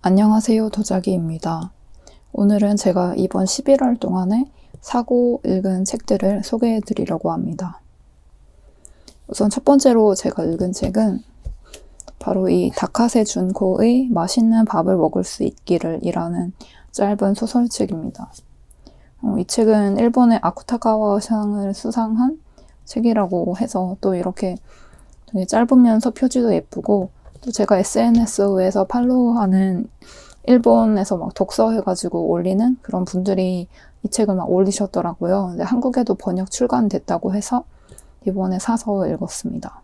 안녕하세요, 도자기입니다. 오늘은 제가 이번 11월 동안에 사고 읽은 책들을 소개해 드리려고 합니다. 우선 첫 번째로 제가 읽은 책은 바로 이 다카세 준코의 맛있는 밥을 먹을 수 있기를 이라는 짧은 소설책입니다. 이 책은 일본의 아쿠타가와 상을 수상한 책이라고 해서 또 이렇게 되게 짧으면서 표지도 예쁘고 또 제가 SNS에서 팔로우하는 일본에서 막 독서해가지고 올리는 그런 분들이 이 책을 막 올리셨더라고요. 근데 한국에도 번역 출간됐다고 해서 이번에 사서 읽었습니다.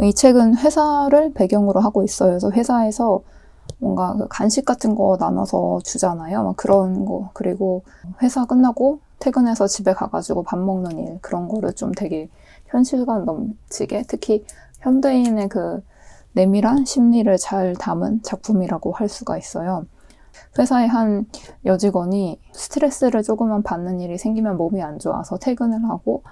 이 책은 회사를 배경으로 하고 있어요. 그래서 회사에서 뭔가 간식 같은 거 나눠서 주잖아요. 막 그런 거. 그리고 회사 끝나고 퇴근해서 집에 가가지고 밥 먹는 일. 그런 거를 좀 되게 현실감 넘치게 특히 현대인의 그 내밀한 심리를 잘 담은 작품이라고 할 수가 있어요. 회사의 한 여직원이 스트레스를 조금만 받는 일이 생기면 몸이 안 좋아서 퇴근을 하고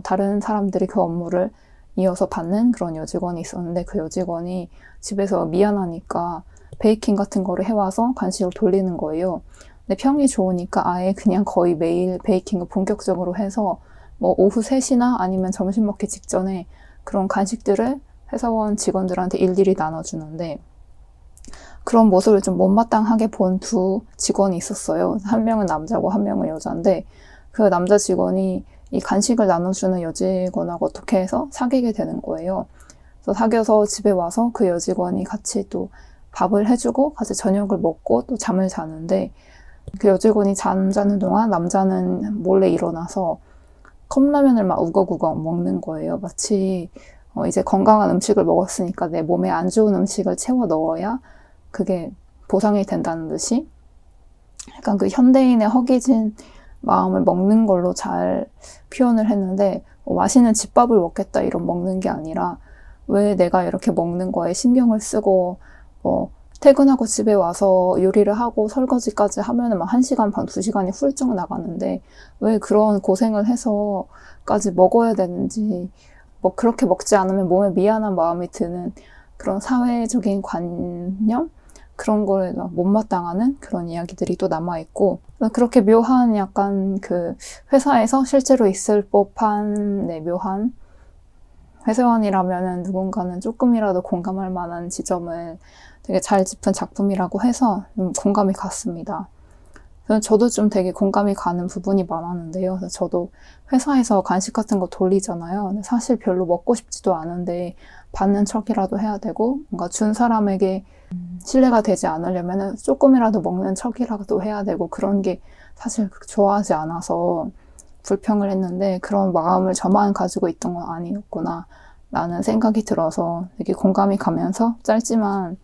다른 사람들이 그 업무를 이어서 받는 그런 여직원이 있었는데 그 여직원이 집에서 미안하니까 베이킹 같은 거를 해와서 간식을 돌리는 거예요. 근데 평이 좋으니까 아예 그냥 거의 매일 베이킹을 본격적으로 해서 뭐 오후 3시나 아니면 점심 먹기 직전에 그런 간식들을 회사원 직원들한테 일일이 나눠주는데 그런 모습을 좀 못마땅하게 본 두 직원이 있었어요. 한 명은 남자고 한 명은 여자인데 그 남자 직원이 이 간식을 나눠주는 여직원하고 어떻게 해서 사귀게 되는 거예요. 그래서 사귀어서 집에 와서 그 여직원이 같이 또 밥을 해주고 같이 저녁을 먹고 또 잠을 자는데 그 여직원이 잠자는 동안 남자는 몰래 일어나서 컵라면을 막 우걱우걱 먹는 거예요. 마치 이제 건강한 음식을 먹었으니까 내 몸에 안 좋은 음식을 채워 넣어야 그게 보상이 된다는 듯이 약간 그 현대인의 허기진 마음을 먹는 걸로 잘 표현을 했는데 맛있는 집밥을 먹겠다 이런 먹는 게 아니라 왜 내가 이렇게 먹는 거에 신경을 쓰고 퇴근하고 집에 와서 요리를 하고 설거지까지 하면은 막 1시간 반, 2시간이 훌쩍 나가는데 왜 그런 고생을 해서까지 먹어야 되는지 뭐 그렇게 먹지 않으면 몸에 미안한 마음이 드는 그런 사회적인 관념? 그런 거에 못마땅하는 그런 이야기들이 또 남아있고 그렇게 묘한 약간 그 회사에서 실제로 있을 법한 묘한 회사원이라면은 누군가는 조금이라도 공감할 만한 지점을 되게 잘 짚은 작품이라고 해서 공감이 갔습니다. 저도 좀 되게 공감이 가는 부분이 많았는데요. 그래서 저도 회사에서 간식 같은 거 돌리잖아요. 근데 사실 별로 먹고 싶지도 않은데 받는 척이라도 해야 되고 뭔가 준 사람에게 신뢰가 되지 않으려면 조금이라도 먹는 척이라도 해야 되고 그런 게 사실 좋아하지 않아서 불평을 했는데 그런 마음을 저만 가지고 있던 건 아니었구나 라는 생각이 들어서 되게 공감이 가면서 짧지만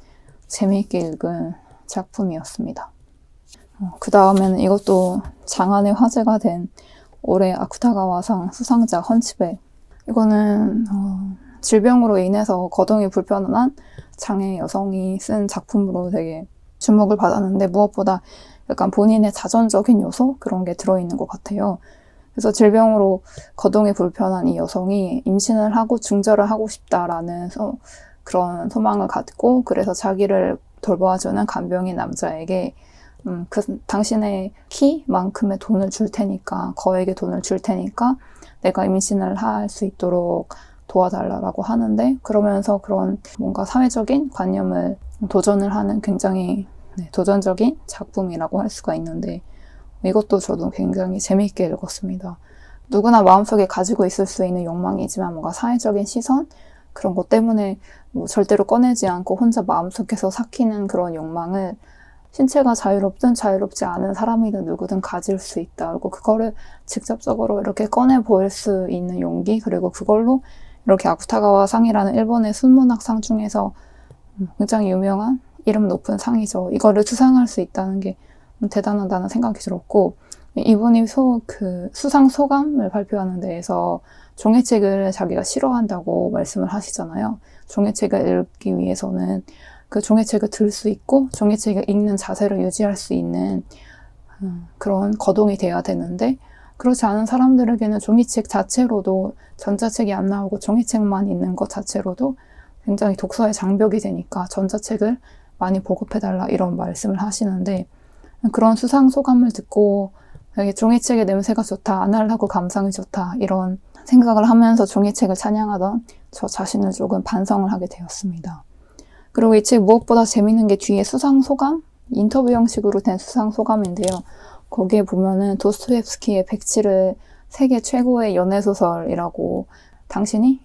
재미있게 읽은 작품이었습니다. 그 다음에는 이것도 장안의 화제가 된 올해 아쿠타가와상 수상자 헌치백. 이거는 질병으로 인해서 거동이 불편한 장애 여성이 쓴 작품으로 되게 주목을 받았는데 무엇보다 약간 본인의 자전적인 요소 그런 게 들어있는 것 같아요. 그래서 질병으로 거동이 불편한 이 여성이 임신을 하고 중절을 하고 싶다라는 그런 소망을 갖고 그래서 자기를 돌봐주는 간병인 남자에게 당신의 키만큼의 돈을 줄 테니까 거액의 돈을 줄 테니까 내가 임신을 할 수 있도록 도와달라고 하는데 그러면서 그런 뭔가 사회적인 관념을 도전을 하는 굉장히 도전적인 작품이라고 할 수가 있는데 이것도 저도 굉장히 재미있게 읽었습니다. 누구나 마음속에 가지고 있을 수 있는 욕망이지만 뭔가 사회적인 시선 그런 것 때문에 뭐 절대로 꺼내지 않고 혼자 마음속에서 삭히는 그런 욕망을 신체가 자유롭든 자유롭지 않은 사람이든 누구든 가질 수 있다. 그리고 그거를 직접적으로 이렇게 꺼내 보일 수 있는 용기 그리고 그걸로 이렇게 아쿠타가와 상이라는 일본의 순문학상 중에서 굉장히 유명한 이름 높은 상이죠. 이거를 수상할 수 있다는 게 대단하다는 생각이 들었고 이분이 수상 소감을 발표하는 데에서 종이책을 자기가 싫어한다고 말씀을 하시잖아요. 종이책을 읽기 위해서는 그 종이책을 들 수 있고 종이책을 읽는 자세를 유지할 수 있는 그런 거동이 돼야 되는데 그렇지 않은 사람들에게는 종이책 자체로도 전자책이 안 나오고 종이책만 있는 것 자체로도 굉장히 독서의 장벽이 되니까 전자책을 많이 보급해달라 이런 말씀을 하시는데, 그런 수상 소감을 듣고 되게 종이책의 냄새가 좋다, 아날하고 감상이 좋다 이런 생각을 하면서 종이책을 찬양하던 저 자신을 조금 반성을 하게 되었습니다. 그리고 이 책 무엇보다 재밌는 게 뒤에 수상 소감? 인터뷰 형식으로 된 수상 소감인데요. 거기에 보면은 도스토옙스키의 백치를 세계 최고의 연애소설이라고,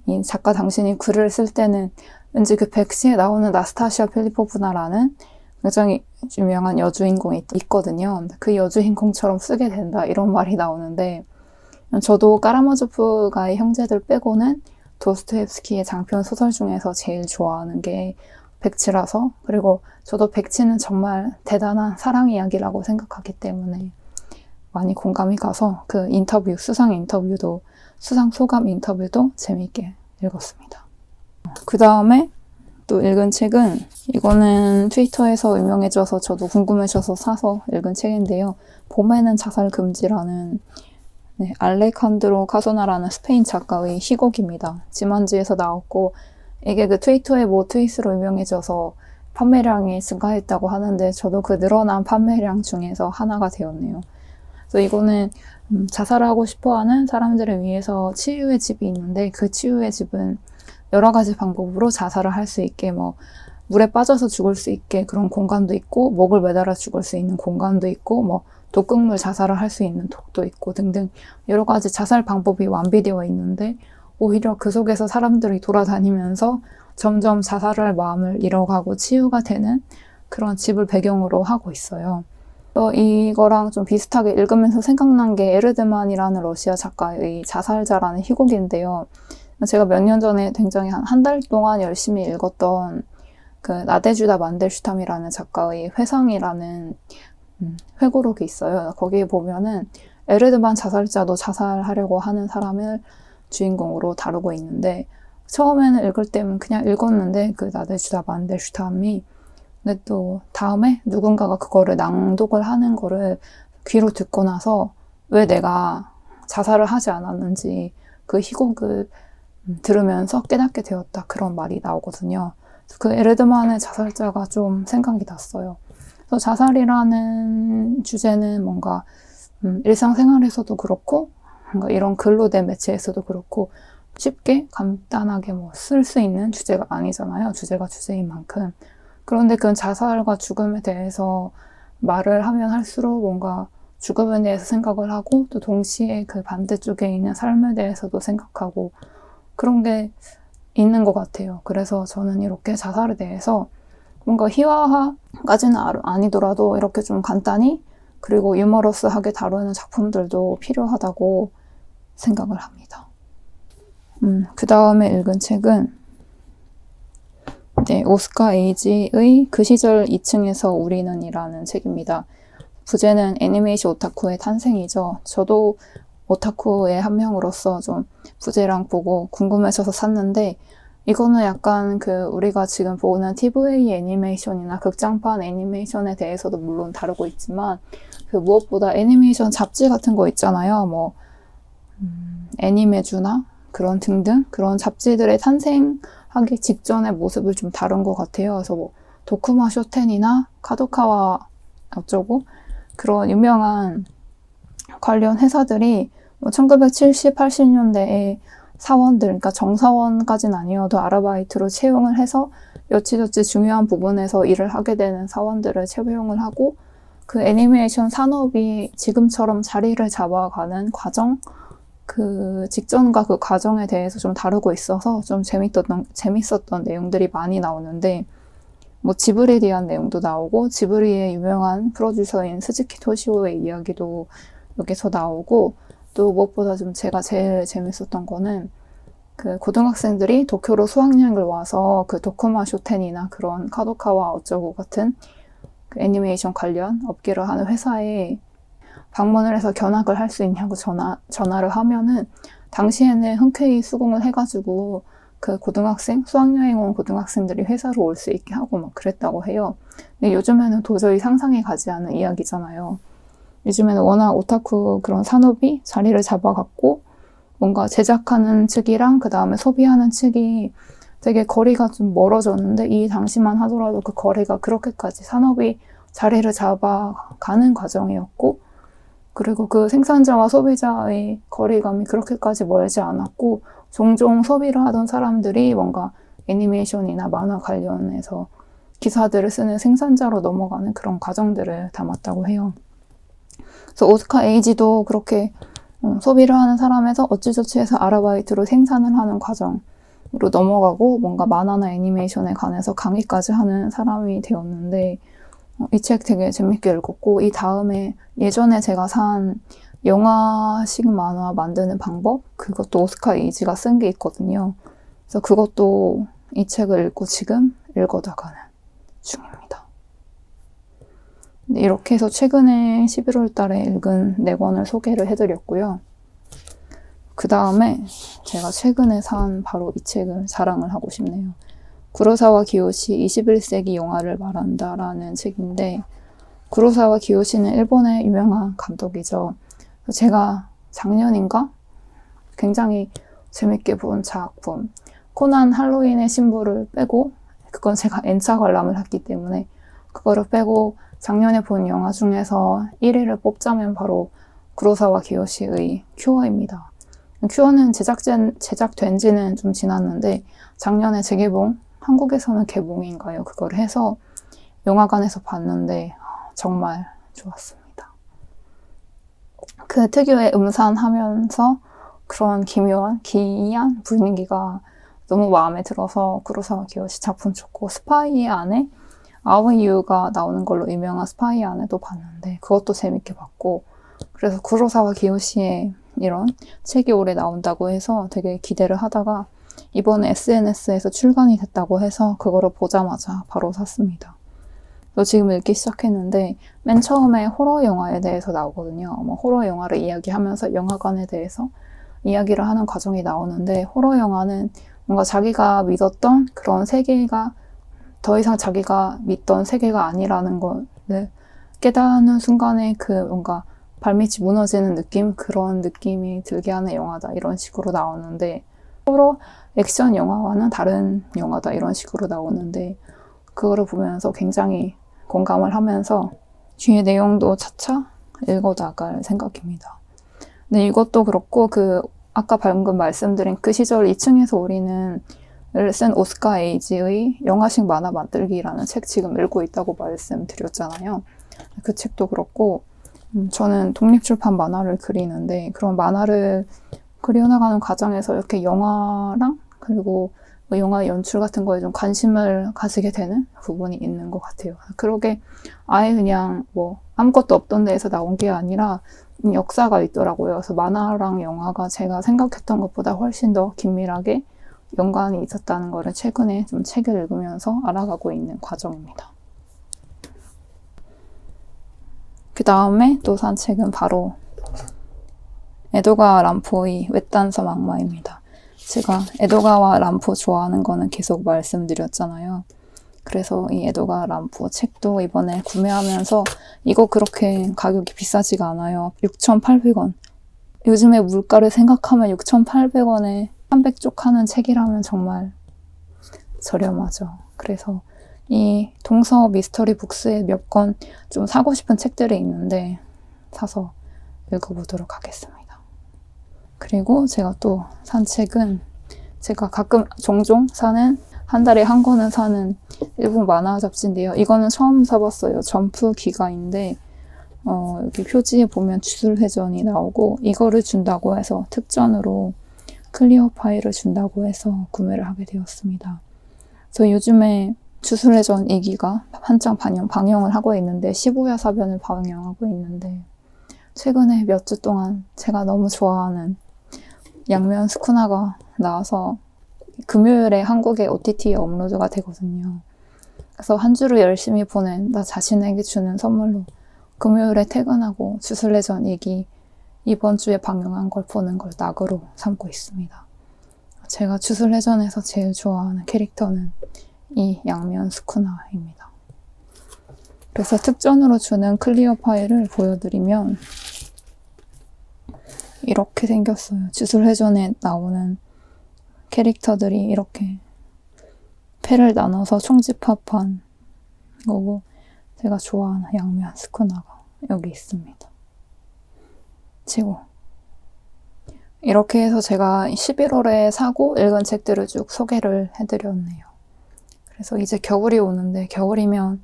이 작가 당신이 글을 쓸 때는 왠지 그 백치에 나오는 나스타시아 필리포브나라는 굉장히 유명한 여주인공이 있거든요. 그 여주인공처럼 쓰게 된다 이런 말이 나오는데, 저도 까라마조프가의 형제들 빼고는 도스토옙스키의 장편 소설 중에서 제일 좋아하는 게 백치라서, 그리고 저도 백치는 정말 대단한 사랑 이야기라고 생각하기 때문에 많이 공감이 가서 그 수상 소감 인터뷰도 재미있게 읽었습니다. 그 다음에 또 읽은 책은, 이거는 트위터에서 유명해져서 저도 궁금해져서 사서 읽은 책인데요. 봄에는 자살 금지라는 알레칸드로 카소나라는 스페인 작가의 희곡입니다. 지만지에서 나왔고, 이게 그 트위터의 트윗으로 유명해져서 판매량이 증가했다고 하는데, 저도 그 늘어난 판매량 중에서 하나가 되었네요. 그래서 이거는 자살하고 싶어하는 사람들을 위해서 치유의 집이 있는데, 그 치유의 집은 여러 가지 방법으로 자살을 할 수 있게, 물에 빠져서 죽을 수 있게 그런 공간도 있고, 목을 매달아 죽을 수 있는 공간도 있고, 독극물 자살을 할 수 있는 독도 있고 등등 여러 가지 자살 방법이 완비되어 있는데, 오히려 그 속에서 사람들이 돌아다니면서 점점 자살을 할 마음을 잃어가고 치유가 되는 그런 집을 배경으로 하고 있어요. 이거랑 좀 비슷하게 읽으면서 생각난 게 에르드만이라는 러시아 작가의 자살자라는 희곡인데요. 제가 몇 년 전에 굉장히 한 달 동안 열심히 읽었던 그 나데주다 만델슈탐이라는 작가의 회상이라는 회고록이 있어요. 거기에 보면은 에르드만 자살자도 자살하려고 하는 사람을 주인공으로 다루고 있는데, 처음에는 읽을 때는 그냥 읽었는데 그 나데주다 만델슈탐이, 근데 또 다음에 누군가가 그거를 낭독을 하는 거를 귀로 듣고 나서 왜 내가 자살을 하지 않았는지 그 희곡을 들으면서 깨닫게 되었다, 그런 말이 나오거든요. 그 에르드만의 자살자가 좀 생각이 났어요. 그래서 자살이라는 주제는 뭔가 일상생활에서도 그렇고, 뭔가 이런 글로 된 매체에서도 그렇고 쉽게 간단하게 쓸 수 있는 주제가 아니잖아요. 주제가 주제인 만큼. 그런데 그 자살과 죽음에 대해서 말을 하면 할수록 뭔가 죽음에 대해서 생각을 하고, 또 동시에 그 반대쪽에 있는 삶에 대해서도 생각하고, 그런 게 있는 것 같아요. 그래서 저는 이렇게 자살에 대해서 뭔가 희화화까지는 아니더라도 이렇게 좀 간단히 그리고 유머러스하게 다루는 작품들도 필요하다고 생각을 합니다. 그 다음에 읽은 책은 오스카 에이지의 그 시절 2층에서 우리는 이라는 책입니다. 부제는 애니메이션 오타쿠의 탄생이죠. 저도 오타쿠의 한 명으로서 좀 부제랑 보고 궁금해져서 샀는데, 이거는 약간 우리가 지금 보는 TVA 애니메이션이나 극장판 애니메이션에 대해서도 물론 다루고 있지만, 무엇보다 애니메이션 잡지 같은 거 있잖아요. 애니메주나 그런 등등 그런 잡지들의 탄생하기 직전의 모습을 좀 다룬 것 같아요. 그래서 도쿠마 쇼텐이나 카도카와 어쩌고 그런 유명한 관련 회사들이 1970, 80년대에 사원들, 그러니까 정사원까지는 아니어도 아르바이트로 채용을 해서 여치저치 중요한 부분에서 일을 하게 되는 사원들을 채용을 하고, 그 애니메이션 산업이 지금처럼 자리를 잡아가는 과정, 그 직전과 그 과정에 대해서 좀 다루고 있어서 좀 재밌었던 내용들이 많이 나오는데, 지브리에 대한 내용도 나오고, 지브리의 유명한 프로듀서인 스즈키 토시오의 이야기도 여기서 나오고, 또 무엇보다 좀 제가 제일 재밌었던 거는 그 고등학생들이 도쿄로 수학여행을 와서 그 도쿠마 쇼텐이나 그런 카도카와 어쩌고 같은 그 애니메이션 관련 업계를 하는 회사에 방문을 해서 견학을 할 수 있냐고 전화를 하면은, 당시에는 흔쾌히 수긍을 해가지고 그 수학여행 온 고등학생들이 회사로 올 수 있게 하고 그랬다고 해요. 근데 요즘에는 도저히 상상이 가지 않는 이야기잖아요. 요즘에는 워낙 오타쿠 그런 산업이 자리를 잡아갖고, 뭔가 제작하는 측이랑 그 다음에 소비하는 측이 되게 거리가 좀 멀어졌는데 이 당시만 하더라도 그 거리가 그렇게까지 산업이 자리를 잡아가는 과정이었고, 그리고 그 생산자와 소비자의 거리감이 그렇게까지 멀지 않았고, 종종 소비를 하던 사람들이 뭔가 애니메이션이나 만화 관련해서 기사들을 쓰는 생산자로 넘어가는 그런 과정들을 담았다고 해요. 그래서 오스카 에이지도 그렇게 소비를 하는 사람에서 어찌저찌해서 아르바이트로 생산을 하는 과정으로 넘어가고 뭔가 만화나 애니메이션에 관해서 강의까지 하는 사람이 되었는데, 이 책 되게 재밌게 읽었고, 이 다음에 예전에 제가 산 영화식 만화 만드는 방법? 그것도 오스카 에이지가 쓴 게 있거든요. 그래서 그것도 이 책을 읽고 지금 읽어나가는 중입니다. 이렇게 해서 최근에 11월 달에 읽은 4권을 소개를 해드렸고요. 그 다음에 제가 최근에 산 바로 이 책을 자랑을 하고 싶네요. 구로사와 기요시 21세기 영화를 말한다 라는 책인데, 구로사와 기요시는 일본의 유명한 감독이죠. 제가 작년인가 굉장히 재밌게 본 작품, 코난 할로윈의 신부를 빼고, 그건 제가 N차 관람을 했기 때문에 그거를 빼고 작년에 본 영화 중에서 1위를 뽑자면 바로 구로사와 기요시의 큐어입니다. 큐어는 제작된 지는 좀 지났는데 작년에 재개봉, 한국에서는 개봉인가요? 그걸 해서 영화관에서 봤는데 정말 좋았습니다. 그 특유의 음산하면서 그런 기묘한, 기이한 분위기가 너무 마음에 들어서 구로사와 기요시 작품 좋고, 스파이 안에 아오이유가 나오는 걸로 유명한 스파이 안에도 봤는데 그것도 재밌게 봤고, 그래서 구로사와 기요시의 이런 책이 올해 나온다고 해서 되게 기대를 하다가 이번에 SNS에서 출간이 됐다고 해서 그거를 보자마자 바로 샀습니다. 또 지금 읽기 시작했는데 맨 처음에 호러 영화에 대해서 나오거든요. 호러 영화를 이야기하면서 영화관에 대해서 이야기를 하는 과정이 나오는데, 호러 영화는 뭔가 자기가 믿었던 그런 세계가 더 이상 자기가 믿던 세계가 아니라는 걸 깨닫는 순간에 그 뭔가 발밑이 무너지는 느낌? 그런 느낌이 들게 하는 영화다, 이런 식으로 나오는데, 호러 액션 영화와는 다른 영화다, 이런 식으로 나오는데, 그거를 보면서 굉장히 공감을 하면서 뒤에 내용도 차차 읽어나갈 생각입니다. 근데 이것도 그렇고, 아까 방금 말씀드린 그 시절 2층에서 우리는 쓴 오스카 에이지의 영화식 만화 만들기라는 책 지금 읽고 있다고 말씀드렸잖아요. 그 책도 그렇고, 저는 독립출판 만화를 그리는데 그런 만화를 그려나가는 과정에서 이렇게 영화랑 그리고 영화 연출 같은 거에 좀 관심을 가지게 되는 부분이 있는 것 같아요. 그러게 아예 그냥 아무것도 없던 데에서 나온 게 아니라 역사가 있더라고요. 그래서 만화랑 영화가 제가 생각했던 것보다 훨씬 더 긴밀하게 연관이 있었다는 거를 최근에 좀 책을 읽으면서 알아가고 있는 과정입니다. 그 다음에 또 산 책은 바로 에도가 람포의 외딴섬 악마입니다. 제가 에도가와 람포 좋아하는 거는 계속 말씀드렸잖아요. 그래서 이 에도가 람포 책도 이번에 구매하면서, 이거 그렇게 가격이 비싸지가 않아요. 6,800원. 요즘에 물가를 생각하면 6,800원에 300쪽 하는 책이라면 정말 저렴하죠. 그래서 이 동서 미스터리 북스에 몇 권 좀 사고 싶은 책들이 있는데 사서 읽어보도록 하겠습니다. 그리고 제가 또 산 책은 제가 가끔 종종 사는, 한 달에 한 권은 사는 일본 만화 잡지인데요. 이거는 처음 사봤어요. 점프 기가인데 여기 표지에 보면 주술회전이 나오고, 이거를 준다고 해서 특전으로 클리어 파일을 준다고 해서 구매를 하게 되었습니다. 저 요즘에 주술회전 2기가 한창 방영을 하고 있는데, 시부야 사변을 방영하고 있는데, 최근에 몇 주 동안 제가 너무 좋아하는 양면 스쿠나가 나와서 금요일에 한국에 OTT에 업로드가 되거든요. 그래서 한 주를 열심히 보낸 나 자신에게 주는 선물로 금요일에 퇴근하고 주술회전 2기 이번 주에 방영한 걸 보는 걸 낙으로 삼고 있습니다. 제가 주술회전에서 제일 좋아하는 캐릭터는 이 양면 스쿠나입니다. 그래서 특전으로 주는 클리어 파일을 보여드리면 이렇게 생겼어요. 주술회전에 나오는 캐릭터들이 이렇게 패를 나눠서 총집합한 거고, 제가 좋아하는 양면 스쿠나가 여기 있습니다. 치고 이렇게 해서 제가 11월에 사고 읽은 책들을 쭉 소개를 해드렸네요. 그래서 이제 겨울이 오는데, 겨울이면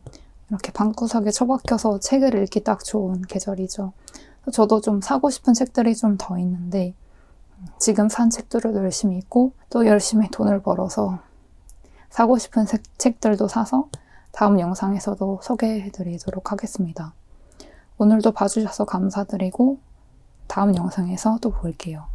이렇게 방구석에 처박혀서 책을 읽기 딱 좋은 계절이죠. 저도 좀 사고 싶은 책들이 좀 더 있는데, 지금 산 책들을 열심히 읽고 또 열심히 돈을 벌어서 사고 싶은 책들도 사서 다음 영상에서도 소개해드리도록 하겠습니다. 오늘도 봐주셔서 감사드리고 다음 영상에서 또 볼게요.